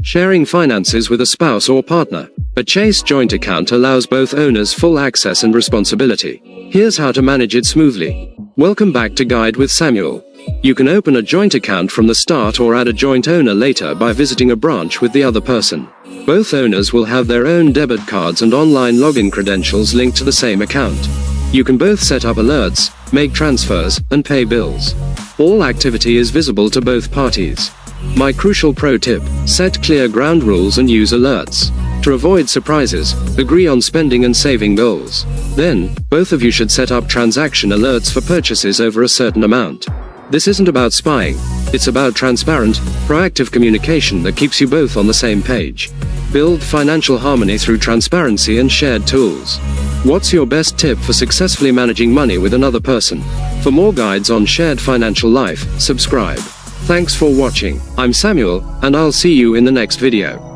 Sharing finances with a spouse or partner. A Chase joint account allows both owners full access and responsibility. Here's how to manage it smoothly. Welcome back to Guide with Samuel. You can open a joint account from the start or add a joint owner later by visiting a branch with the other person. Both owners will have their own debit cards and online login credentials linked to the same account. You can both set up alerts, make transfers, and pay bills. All activity is visible to both parties. My crucial pro tip: set clear ground rules and use alerts. To avoid surprises, agree on spending and saving goals. Then, both of you should set up transaction alerts for purchases over a certain amount. This isn't about spying, it's about transparent, proactive communication that keeps you both on the same page. Build financial harmony through transparency and shared tools. What's your best tip for successfully managing money with another person? For more guides on shared financial life, subscribe. Thanks for watching. I'm Samuel, and I'll see you in the next video.